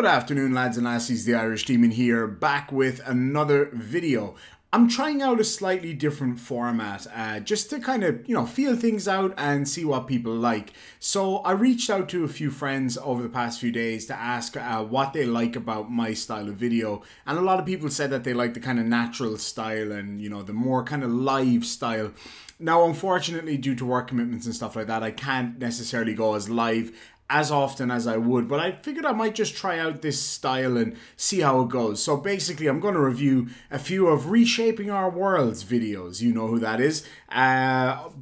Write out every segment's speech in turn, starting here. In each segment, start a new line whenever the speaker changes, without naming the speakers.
Good afternoon, lads and lassies, the Irish Demon here, back with another video. I'm trying out a slightly different format, just to kind of, feel things out and see what people like. So I reached out to a few friends over the past few days to ask what they like about my style of video. And a lot of people said that they like the kind of natural style and, the more kind of live style. Now, unfortunately, due to work commitments and stuff like that, I can't necessarily go as live as often as I would, but I figured I might just try out this style and see how it goes. So basically, I'm going to review a few of Reshaping Our Worlds videos. You know who that is.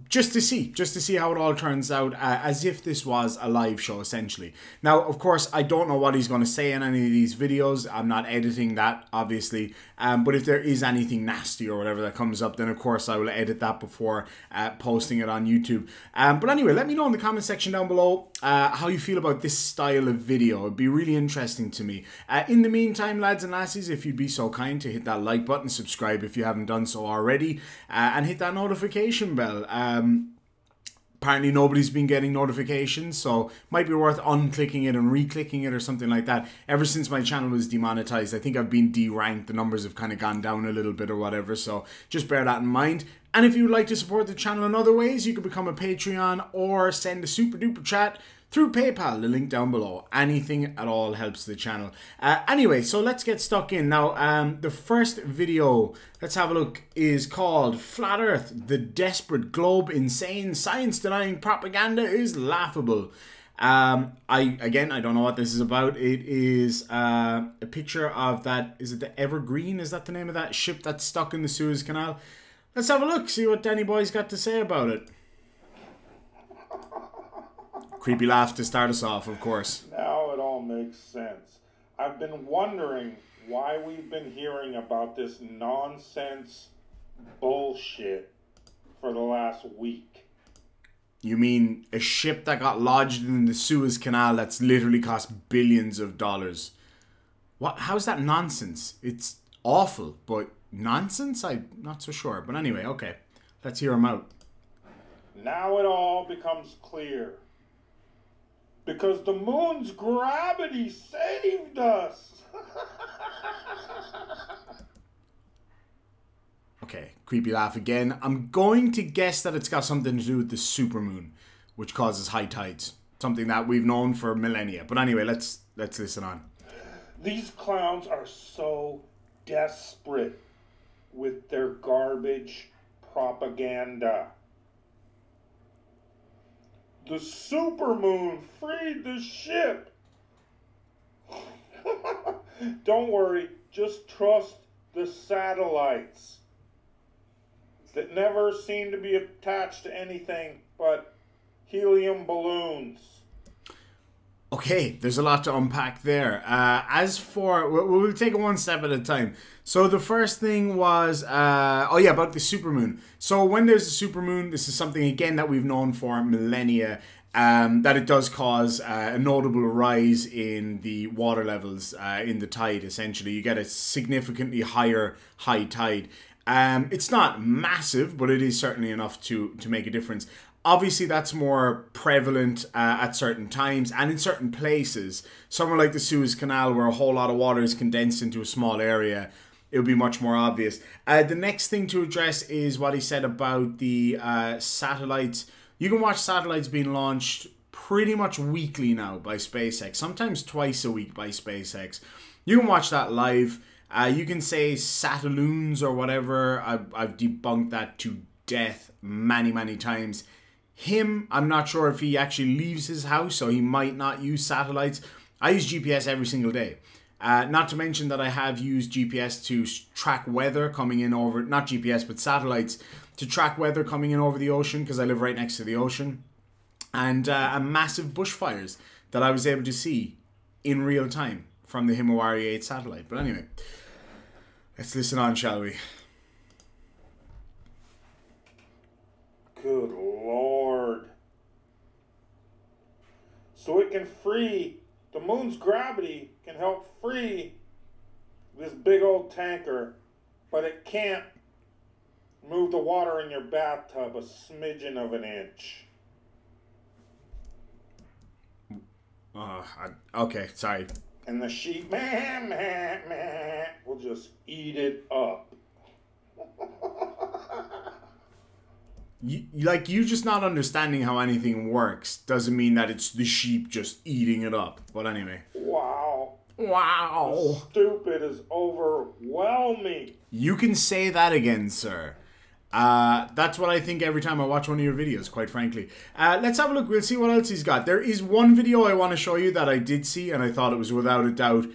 Just to see how it all turns out, as if this was a live show, essentially. Now, of course, I don't know what he's going to say in any of these videos. I'm not editing that, obviously. But if there is anything nasty or whatever that comes up, then of course I will edit that before posting it on YouTube. But anyway, let me know in the comment section down below how you feel about this style of video. It'd be really interesting to me. In the meantime, lads and lassies, if you'd be so kind to hit that like button, subscribe if you haven't done so already, and hit that notification bell. Apparently nobody's been getting notifications, so might be worth unclicking it and re-clicking it or something like that. Ever since my channel was demonetized, I think I've been de-ranked. The numbers have kind of gone down a little bit or whatever, so just bear that in mind. And if you would like to support the channel in other ways, you can become a Patreon or send a super duper chat through PayPal, the link down below. Anything at all helps the channel. Anyway, so let's get stuck in. Now, the first video, let's have a look, is called Flat Earth, the Desperate Globe Insane Science-Denying Propaganda is Laughable. I don't know what this is about. It is a picture of that, is it the Evergreen? Is that the name of that ship that's stuck in the Suez Canal? Let's have a look, see what Danny Boy's got to say about it. Creepy laugh to start us off, of course.
Now it all makes sense. I've been wondering why we've been hearing about this nonsense bullshit for the last week.
You mean a ship that got lodged in the Suez Canal that's literally cost billions of dollars? What? How's that nonsense? It's awful, but nonsense? I'm not so sure. But anyway, okay. Let's hear him out.
Now it all becomes clear. Because the moon's gravity saved us.
Okay, creepy laugh again. I'm going to guess that it's got something to do with the supermoon, which causes high tides. Something that we've known for millennia. But anyway, let's listen on.
These clowns are so desperate with their garbage propaganda. The supermoon freed the ship. Don't worry, just trust the satellites that never seem to be attached to anything but helium balloons.
Okay, there's a lot to unpack there. As for, we'll take it one step at a time. So the first thing was, about the supermoon. So when there's a supermoon, this is something, again, that we've known for millennia, that it does cause a notable rise in the water levels in the tide, essentially. You get a significantly higher high tide. It's not massive, but it is certainly enough to make a difference. Obviously, that's more prevalent at certain times and in certain places. Somewhere like the Suez Canal, where a whole lot of water is condensed into a small area, it would be much more obvious. The next thing to address is what he said about the satellites. You can watch satellites being launched pretty much weekly now by SpaceX, sometimes twice a week by SpaceX. You can watch that live. You can say Sataloons or whatever. I've debunked that to death many, many times. I'm not sure if he actually leaves his house, so he might not use satellites. I use GPS every single day. Not to mention that I have used GPS to track weather coming in over, not GPS, but satellites, to track weather coming in over the ocean, because I live right next to the ocean. And massive bushfires that I was able to see in real time from the Himawari 8 satellite. But anyway, let's listen on, shall we?
Good Lord. So it can free, the moon's gravity can help free this big old tanker, but it can't move the water in your bathtub a smidgen of an inch.
Okay, sorry.
And the sheep, meh, meh, meh, will just eat it up.
You just not understanding how anything works doesn't mean that it's the sheep just eating it up. But anyway.
Wow.
Wow.
The stupid is overwhelming.
You can say that again, sir. That's what I think every time I watch one of your videos, quite frankly. Let's have a look. We'll see what else he's got. There is one video I want to show you that I did see, and I thought it was without a doubt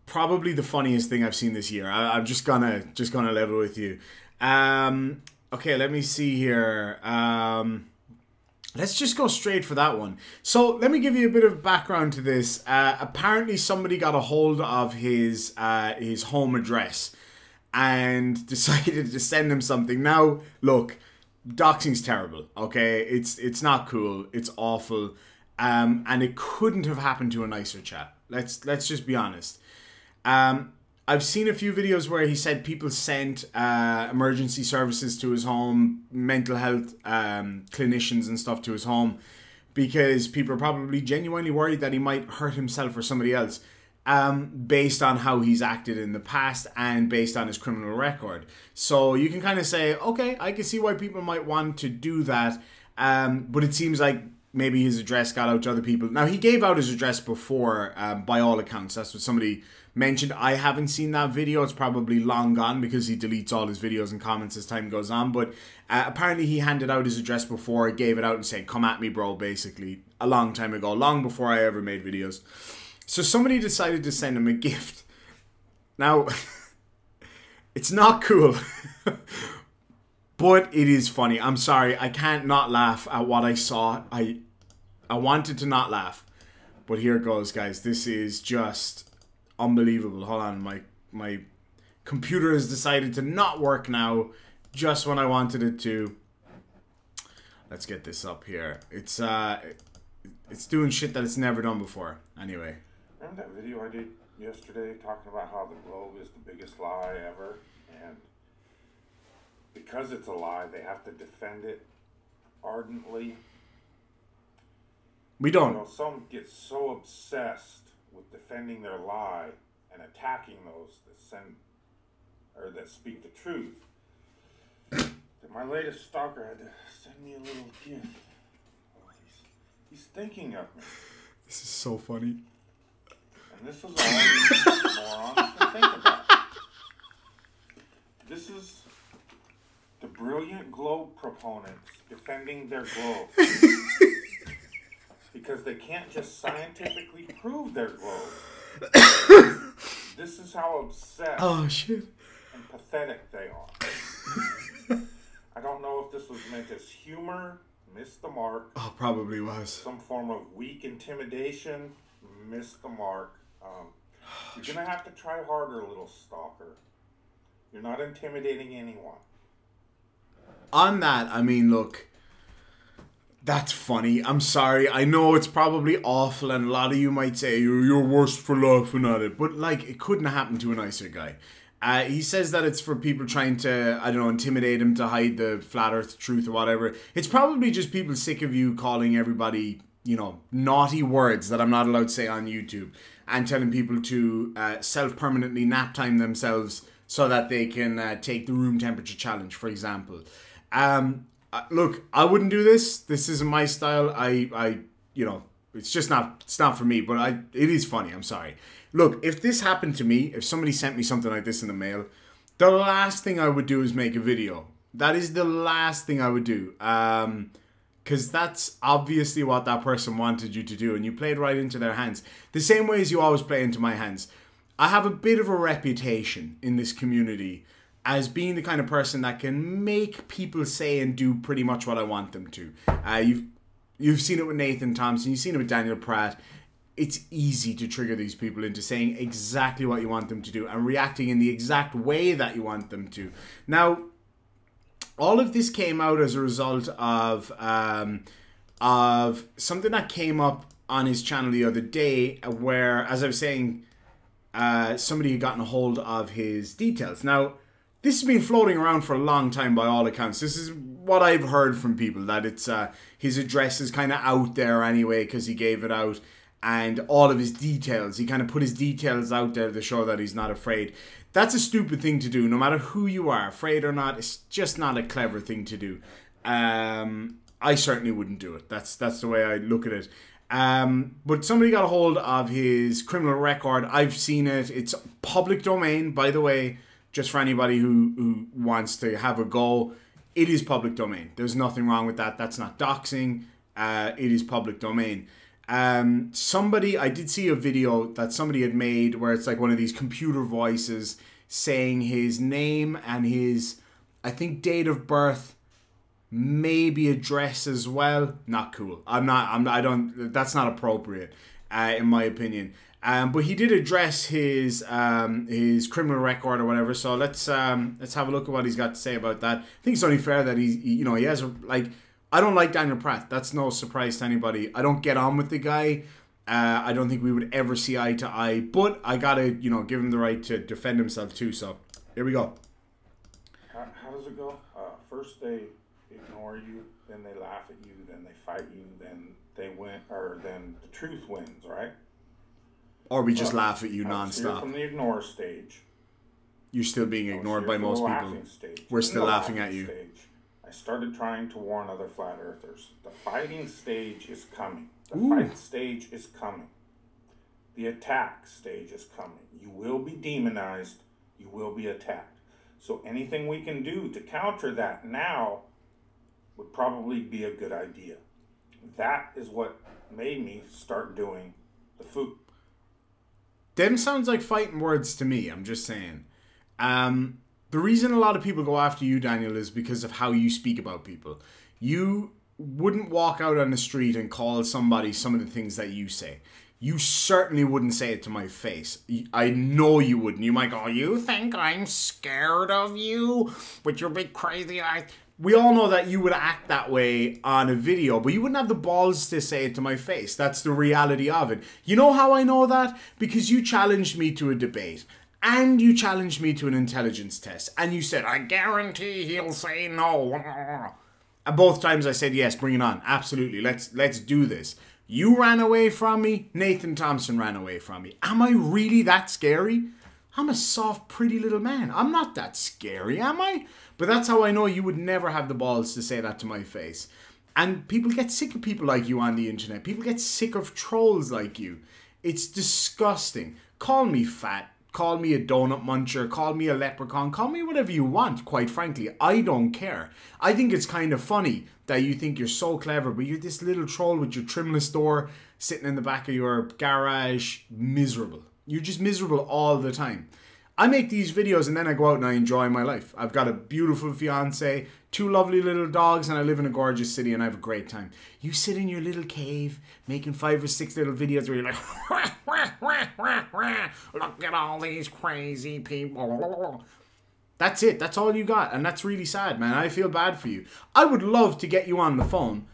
probably the funniest thing I've seen this year. I'm just gonna level with you. Okay, let me see here. Let's just go straight for that one. So let me give you a bit of background to this. Apparently somebody got a hold of his home address and decided to send him something. Now, look, doxing's terrible, okay? It's not cool. It's awful. And it couldn't have happened to a nicer chap. Let's just be honest. I've seen a few videos where he said people sent emergency services to his home, mental health clinicians and stuff to his home, because people are probably genuinely worried that he might hurt himself or somebody else, based on how he's acted in the past and based on his criminal record. So you can kind of say, okay, I can see why people might want to do that, but it seems like maybe his address got out to other people. Now, he gave out his address before, by all accounts. That's what somebody mentioned. I haven't seen that video. It's probably long gone because he deletes all his videos and comments as time goes on. But apparently he handed out his address before, gave it out and said, come at me, bro, basically, a long time ago, long before I ever made videos. So somebody decided to send him a gift. Now, it's not cool. But it is funny. I'm sorry. I can't not laugh at what I saw. I wanted to not laugh. But here it goes, guys. This is just unbelievable. Hold on. My computer has decided to not work now just when I wanted it to. Let's get this up here. It's doing shit that it's never done before. Anyway.
Remember that video I did yesterday talking about how the globe is the biggest lie ever? And because it's a lie, they have to defend it ardently.
We don't.
You know, some get so obsessed with defending their lie and attacking those that speak the truth that my latest stalker had to send me a little gift. Oh, he's thinking of me.
This is so funny.
And this is all these morons can think about. This is the brilliant globe proponents defending their globe. Because they can't just scientifically prove their globe. This is how obsessed and pathetic they are. I don't know if this was meant as humor, missed the mark.
Oh, probably was.
Some form of weak intimidation, missed the mark. You're going to have to try harder, little stalker. You're not intimidating anyone.
On that, I mean, look, that's funny. I'm sorry. I know it's probably awful, and a lot of you might say you're worse for laughing at it. But, like, it couldn't happen to a nicer guy. He says that it's for people trying to, I don't know, intimidate him to hide the flat earth truth or whatever. It's probably just people sick of you calling everybody, you know, naughty words that I'm not allowed to say on YouTube, and telling people to self-permanently nap time themselves so that they can take the room temperature challenge, for example. Look, I wouldn't do this. This isn't my style. I you know, it's not for me, but it is funny. I'm sorry. Look, if this happened to me, if somebody sent me something like this in the mail, the last thing I would do is make a video. That is the last thing I would do. Because that's obviously what that person wanted you to do, and you played right into their hands. The same way as you always play into my hands. I have a bit of a reputation in this community as being the kind of person that can make people say and do pretty much what I want them to. You've seen it with Nathan Thompson. You've seen it with Daniel Pratt. It's easy to trigger these people into saying exactly what you want them to do and reacting in the exact way that you want them to. Now, all of this came out as a result of something that came up on his channel the other day where, as I was saying, somebody had gotten a hold of his details. Now, this has been floating around for a long time by all accounts. This is what I've heard from people, that it's his address is kind of out there anyway because he gave it out. and all of his details. He kind of put his details out there to show that he's not afraid. That's a stupid thing to do, no matter who you are, afraid or not. It's just not a clever thing to do. I certainly wouldn't do it. That's the way I look at it. But somebody got a hold of his criminal record. I've seen it. It's public domain, by the way, just for anybody who wants to have a go. It is public domain. There's nothing wrong with that. That's not doxing. It is public domain. I did see a video that somebody had made where it's like one of these computer voices saying his name and his, I think, date of birth, maybe address as well. Not cool. That's not appropriate, in my opinion. But he did address his criminal record or whatever. So let's have a look at what he's got to say about that. I think it's only fair that he has I don't like Daniel Pratt. That's no surprise to anybody. I don't get on with the guy. I don't think we would ever see eye to eye. But I gotta, give him the right to defend himself too. So here we go.
How does it go? First they ignore you, then they laugh at you, then they fight you, then they win, or then the truth wins, right?
Or we just laugh at you
nonstop.
nonstop.
From the ignore stage.
You're still being ignored by most people. We're still laughing at you.
I started trying to warn other flat earthers. The fighting stage is coming. The fight stage is coming. The attack stage is coming. You will be demonized. You will be attacked. So anything we can do to counter that now would probably be a good idea. That is what made me start doing the food.
Them sounds like fighting words to me. I'm just saying. The reason a lot of people go after you, Daniel, is because of how you speak about people. You wouldn't walk out on the street and call somebody some of the things that you say. You certainly wouldn't say it to my face. I know you wouldn't. You might go, you think I'm scared of you with your big crazy eyes? We all know that you would act that way on a video, but you wouldn't have the balls to say it to my face. That's the reality of it. You know how I know that? Because you challenged me to a debate. And you challenged me to an intelligence test. And you said, I guarantee he'll say no. And both times I said, yes, bring it on. Absolutely. Let's do this. You ran away from me. Nathan Thompson ran away from me. Am I really that scary? I'm a soft, pretty little man. I'm not that scary, am I? But that's how I know you would never have the balls to say that to my face. And people get sick of people like you on the internet. People get sick of trolls like you. It's disgusting. Call me fat. Call me a donut muncher, call me a leprechaun, call me whatever you want, quite frankly. I don't care. I think it's kind of funny that you think you're so clever, but you're this little troll with your trimless door sitting in the back of your garage, miserable. You're just miserable all the time. I make these videos and then I go out and I enjoy my life. I've got a beautiful fiance, 2 lovely little dogs, and I live in a gorgeous city and I have a great time. You sit in your little cave making 5 or 6 little videos where you're like, look at all these crazy people. That's it. That's all you got. And that's really sad, man. I feel bad for you. I would love to get you on the phone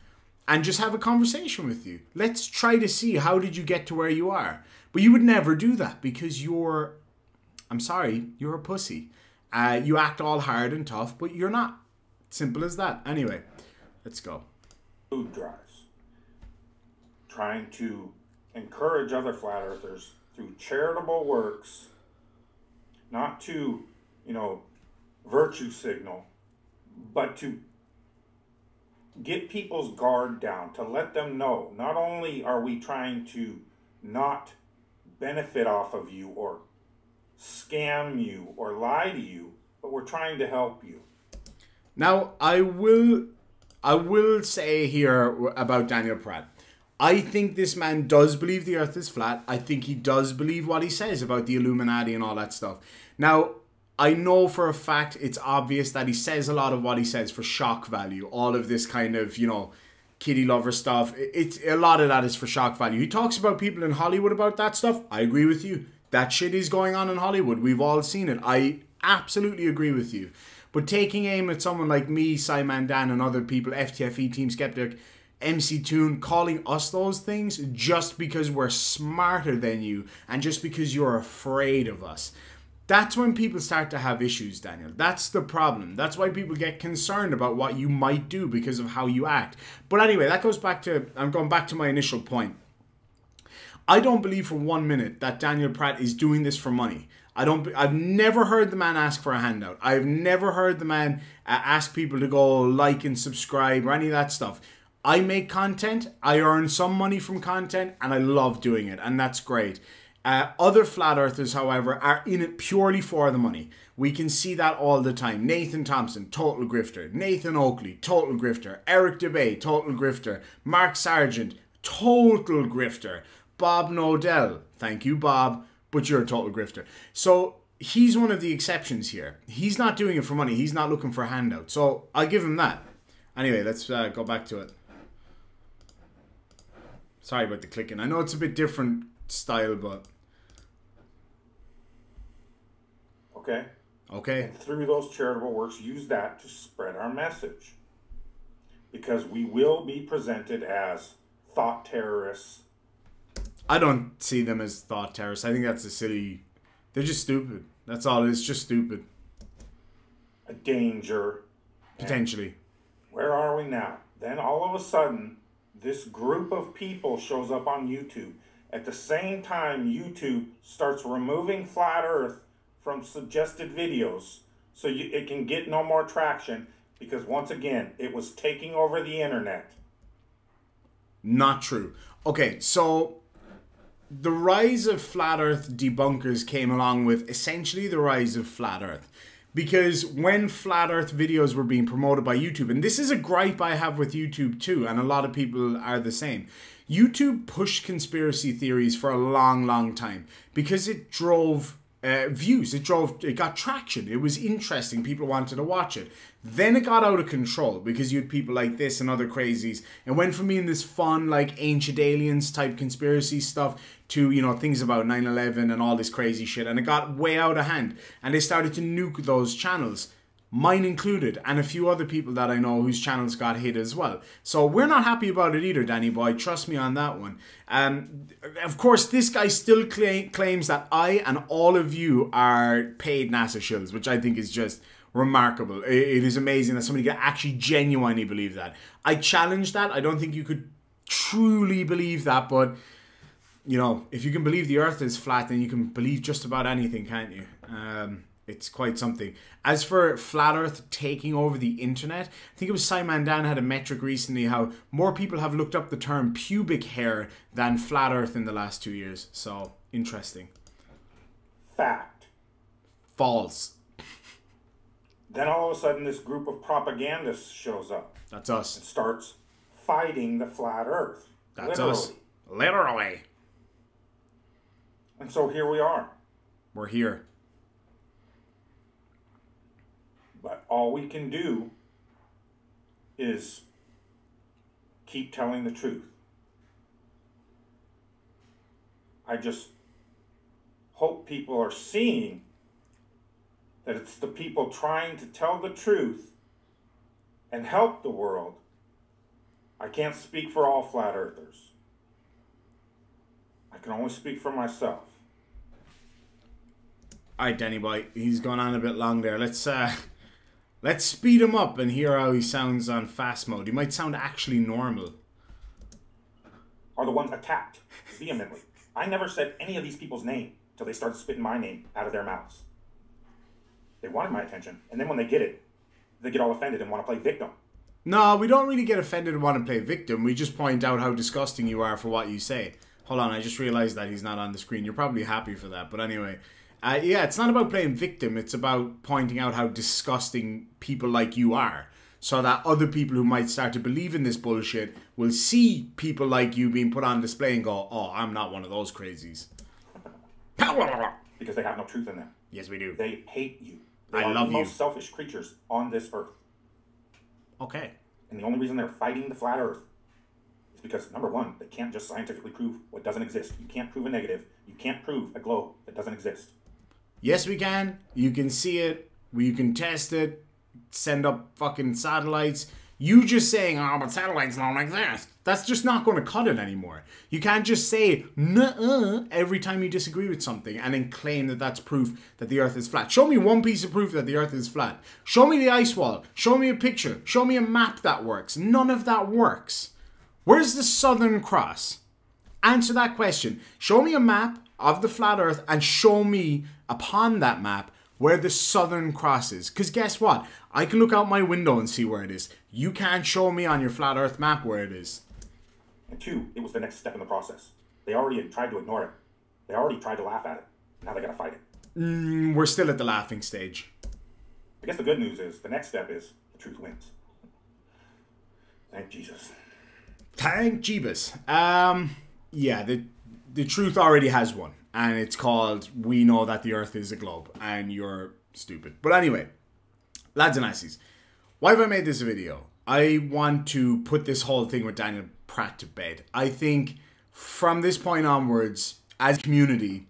and just have a conversation with you. Let's try to see how did you get to where you are. But you would never do that because I'm sorry, you're a pussy. You act all hard and tough, but you're not. Simple as that. Anyway, let's go.
Food drives. Trying to encourage other flat earthers through charitable works, not to, virtue signal, but to get people's guard down, to let them know not only are we trying to not benefit off of you or scam you or lie to you, but we're trying to help you.
Now, I will say here about Daniel Pratt. I think this man does believe the earth is flat. I think he does believe what he says about the Illuminati and all that stuff. Now, I know for a fact it's obvious that he says a lot of what he says for shock value. All of this kind of, kitty lover stuff. It's a lot of that is for shock value. He talks about people in Hollywood about that stuff. I agree with you. That shit is going on in Hollywood. We've all seen it. I absolutely agree with you. But taking aim at someone like me, Simon Dan, and other people, FTFE, Team Skeptic, MC Toon, calling us those things just because we're smarter than you and just because you're afraid of us. That's when people start to have issues, Daniel. That's the problem. That's why people get concerned about what you might do because of how you act. But anyway, that goes back to, I'm going back to my initial point. I don't believe for 1 minute that Daniel Pratt is doing this for money. I've never heard the man ask for a handout. I've never heard the man ask people to go like and subscribe or any of that stuff. I make content, I earn some money from content, and I love doing it, and that's great. Other flat earthers, however, are in it purely for the money. We can see that all the time. Nathan Thompson, total grifter. Nathan Oakley, total grifter. Eric DeBay, total grifter. Mark Sargent, total grifter. Bob Nodell, thank you, Bob, but you're a total grifter. So he's one of the exceptions here. He's not doing it for money. He's not looking for a handout. So I'll give him that. Anyway, let's go back to it. Sorry about the clicking. I know it's a bit different style, but...
Okay.
Okay.
And through those charitable works, use that to spread our message. Because we will be presented as thought terrorists.
I don't see them as thought terrorists. I think that's a silly... They're just stupid. That's all it is. Just stupid.
A danger.
Potentially.
And where are we now? Then all of a sudden, this group of people shows up on YouTube. At the same time, YouTube starts removing Flat Earth from suggested videos so it can get no more traction because, once again, it was taking over the internet.
Not true. Okay, so the rise of Flat Earth debunkers came along with essentially the rise of Flat Earth. Because when Flat Earth videos were being promoted by YouTube, and this is a gripe I have with YouTube too, and a lot of people are the same. YouTube pushed conspiracy theories for a long, long time because it drove views. It got traction. It was interesting. People wanted to watch it. Then it got out of control because you had people like this and other crazies. It went from being this fun, like ancient aliens type conspiracy stuff to, you know, things about 9/11 and all this crazy shit. And it got way out of hand. And they started to nuke those channels. Mine included, and a few other people that I know whose channels got hit as well. So we're not happy about it either, Danny Boy. Trust me on that one. Of course, this guy still claims that I and all of you are paid NASA shills, which I think is just remarkable. It is amazing that somebody can actually genuinely believe that. I challenge that. I don't think you could truly believe that, but, you know, if you can believe the Earth is flat, then you can believe just about anything, can't you? It's quite something. As for Flat Earth taking over the internet, I think it was Simon Dan had a metric recently how more people have looked up the term pubic hair than Flat Earth in the last 2 years. So, interesting.
Fact.
False.
Then all of a sudden this group of propagandists shows up.
That's us.
And starts fighting the Flat Earth.
That's us. Literally.
And so here we are.
We're here.
But all we can do is keep telling the truth. I just hope people are seeing that it's the people trying to tell the truth and help the world. I can't speak for all flat earthers. I can only speak for myself.
Alright, Danny Boy, he's gone on a bit long there. Let's speed him up and hear how he sounds on fast mode. He might sound actually normal.
Are the ones attacked vehemently. I never said any of these people's name till they started spitting my name out of their mouths. They wanted my attention, and then when they get it, they get all offended and want to play victim.
No, we don't really get offended and want to play victim. We just point out how disgusting you are for what you say. Hold on, I just realized that he's not on the screen. You're probably happy for that, but anyway. Yeah, it's not about playing victim. It's about pointing out how disgusting people like you are. So that other people who might start to believe in this bullshit will see people like you being put on display and go, oh, I'm not one of those crazies.
Because they have no truth in them.
Yes, we do.
They hate you. They
I
are
love
the
you.
most selfish creatures on this earth.
Okay.
And the only reason they're fighting the flat earth is because, number one, they can't just scientifically prove what doesn't exist. You can't prove a negative. You can't prove a globe that doesn't exist.
Yes, we can. You can see it. You can test it. Send up fucking satellites. You just saying, oh, but satellites don't like this. That's just not going to cut it anymore. You can't just say, nuh-uh, every time you disagree with something and then claim that that's proof that the Earth is flat. Show me one piece of proof that the Earth is flat. Show me the ice wall. Show me a picture. Show me a map that works. None of that works. Where's the Southern Cross? Answer that question. Show me a map of the flat earth and show me upon that map where the Southern Cross is. Because guess what? I can look out my window and see where it is. You can't show me on your flat earth map where it is.
And 2, it was the next step in the process. They already had tried to ignore it. They already tried to laugh at it. Now they gotta fight it.
We're still at the laughing stage.
I guess the good news is, the next step is, the truth wins. Thank Jesus.
Thank Jeebus. Yeah, the truth already has won. And it's called, we know that the earth is a globe. And you're stupid. But anyway, lads and lassies, why have I made this video? I want to put this whole thing with Daniel Pratt to bed. I think from this point onwards, as a community,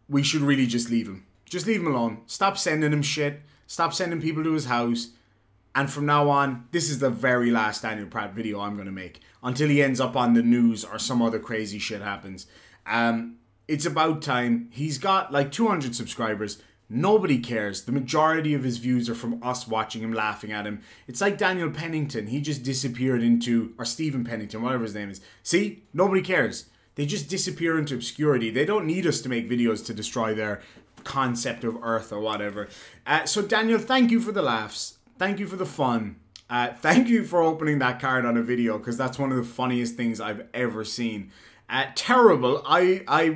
we should really just leave him. Just leave him alone. Stop sending him shit. Stop sending people to his house. And from now on, this is the very last Daniel Pratt video I'm going to make. Until he ends up on the news or some other crazy shit happens. It's about time. He's got like 200 subscribers. Nobody cares. The majority of his views are from us watching him, laughing at him. It's like Daniel Pennington. He just disappeared into, or Stephen Pennington, whatever his name is. See? Nobody cares. They just disappear into obscurity. They don't need us to make videos to destroy their concept of Earth or whatever. So Daniel, thank you for the laughs. Thank you for the fun. Thank you for opening that card on a video, because that's one of the funniest things I've ever seen. Terrible. I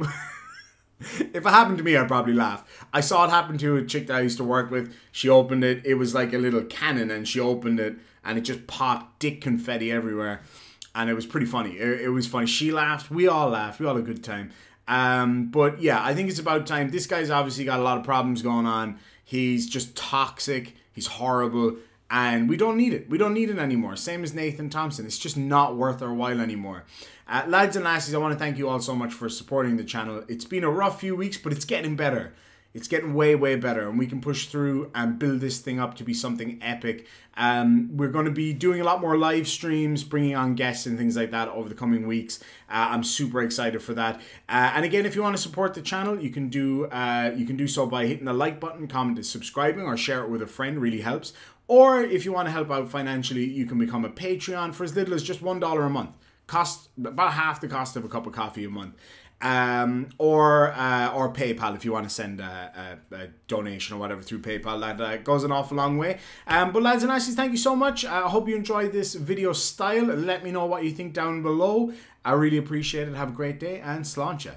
if it happened to me, I'd probably laugh. I saw it happen to a chick that I used to work with. She opened it. It was like a little cannon, and she opened it, and it just popped dick confetti everywhere. And it was pretty funny. It was funny. She laughed. We all laughed. We all had a good time. But yeah, I think it's about time. This guy's obviously got a lot of problems going on. He's just toxic. He's horrible. And we don't need it. We don't need it anymore. Same as Nathan Thompson. It's just not worth our while anymore. Lads and lassies, I want to thank you all so much for supporting the channel. It's been a rough few weeks, but it's getting better. It's getting way, way better. And we can push through and build this thing up to be something epic. We're going to be doing a lot more live streams, bringing on guests and things like that over the coming weeks. I'm super excited for that. And again, if you want to support the channel, you can do so by hitting the like button, comment, subscribing, or share it with a friend. Really helps. Or if you want to help out financially, you can become a Patreon for as little as just $1 a month. Cost about half the cost of a cup of coffee a month. Or PayPal if you want to send a donation or whatever through PayPal. That goes an awful long way. But lads and lassies, thank you so much. I hope you enjoyed this video style. Let me know what you think down below. I really appreciate it. Have a great day and sláinte.